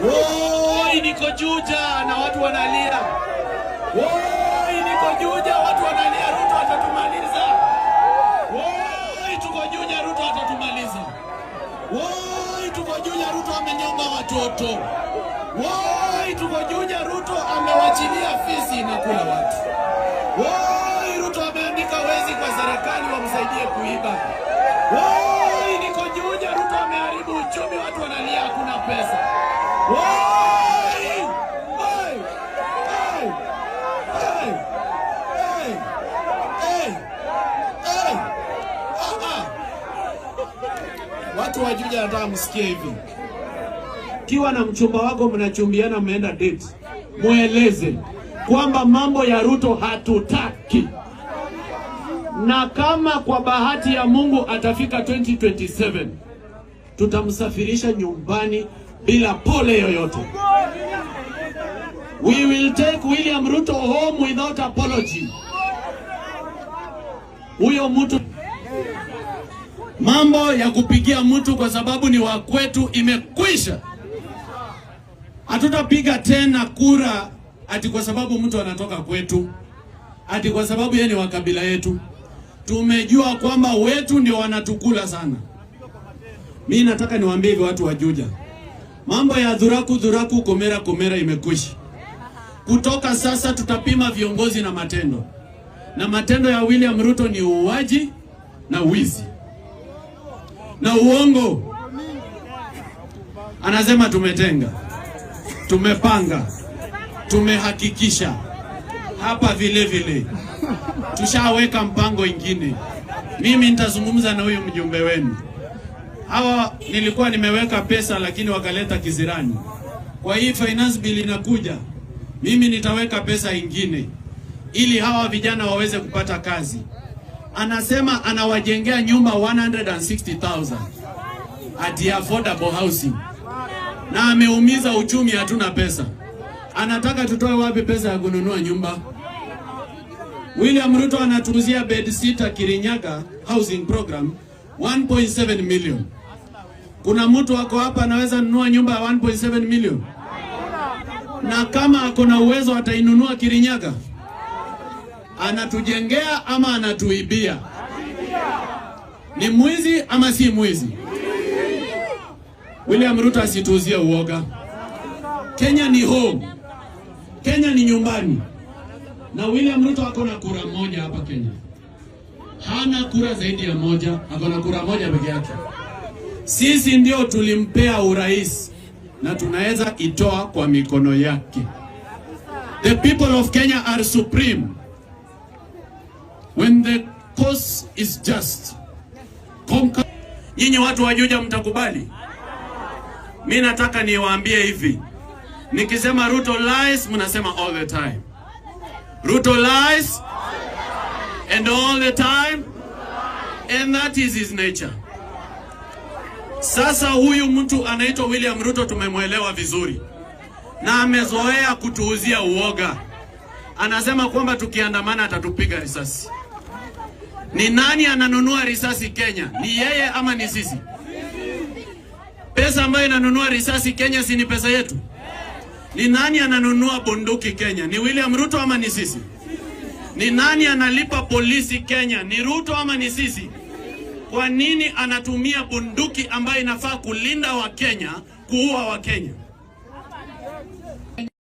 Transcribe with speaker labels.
Speaker 1: Woi, niko Juja na watu wanalia. Woi, niko Juja, watu wanalia, Ruto atatumaliza. Woi, tuko Juja, Ruto atatumaliza. Woi, tuko Juja, Ruto amenyonga watoto. Woi, tuko Juja, Ruto amewachilia fisi na kula watu. Woi, Ruto ameandika wezi kwa serikali wamsaidie kuiba. Woi, niko Juja, Ruto ameharibu uchumi, watu wanalia, hakuna pesa. Woi! Hey! Hey! Hey! Hey! Hey! Hey! Watu wa Juja nataka msikie hivi. Kiwa na mchumba wako mnachumbiana mmeenda date, mueleze kwamba mambo ya Ruto hatutaki. Na kama kwa bahati ya Mungu atafika 2027, tutamsafirisha nyumbani bila pole yoyote. We will take William Ruto home without apology. Huyo mtu, mambo ya kupigia mtu kwa sababu ni wa kwetu imekwisha. Hatutapiga tena kura ati kwa sababu mtu anatoka kwetu, ati kwa sababu yeye ni wa kabila yetu. Tumejua kwamba wetu ndio wanatukula sana. Mimi nataka niwaambie hivi watu wa Juja. Mambo ya dhuraku komera imekwisha. Kutoka sasa tutapima viongozi na matendo. Na matendo ya William Ruto ni uuaji na wizi na uongo. Anasema tumetenga, tumepanga, tumehakikisha. Hapa vile vile tushaweka mpango ingine. Mimi nitazungumza na huyu mjumbe wenu. Hawa nilikuwa nimeweka pesa lakini wakaleta kizirani. Kwa hii finance bill inakuja, mimi nitaweka pesa ingine ili hawa vijana waweze kupata kazi. Anasema anawajengea nyumba 160,000 at affordable housing. Na ameumiza uchumi, hatuna pesa. Anataka tutoe wapi pesa ya kununua nyumba? William Ruto anatuzia bed sitter Kirinyaga housing program 1.7 million. Kuna mtu wako hapa anaweza nunua nyumba ya 1.7 million? Na kama akona uwezo atainunua Kirinyaga? Anatujengea ama anatuibia? Ni mwizi ama si mwizi? William Ruto asituuzie uoga. Kenya ni home. Kenya ni nyumbani. Na William Ruto akona kura moja hapa Kenya. Hana kura zaidi ya moja, akona kura moja peke yake. Sisi ndio tulimpea urais na tunaweza itoa kwa mikono yake. The people of Kenya are supreme. When the cause is just. Nyinyi watu wa Juja mtakubali? Mimi nataka niwaambie hivi. Nikisema Ruto lies, mnasema all the time. Ruto lies and all the time, and that is his nature. Sasa huyu mtu anaitwa William Ruto tumemwelewa vizuri. Na amezoea kutuuzia uoga. Anasema kwamba tukiandamana atatupiga risasi. Ni nani ananunua risasi Kenya? Ni yeye ama ni sisi? Pesa ambayo inanunua risasi Kenya si ni pesa yetu? Ni nani ananunua bunduki Kenya? Ni William Ruto ama ni sisi? Ni nani analipa polisi Kenya? Ni Ruto ama ni sisi? Kwa nini anatumia bunduki ambayo inafaa kulinda wa Kenya kuua wa Kenya?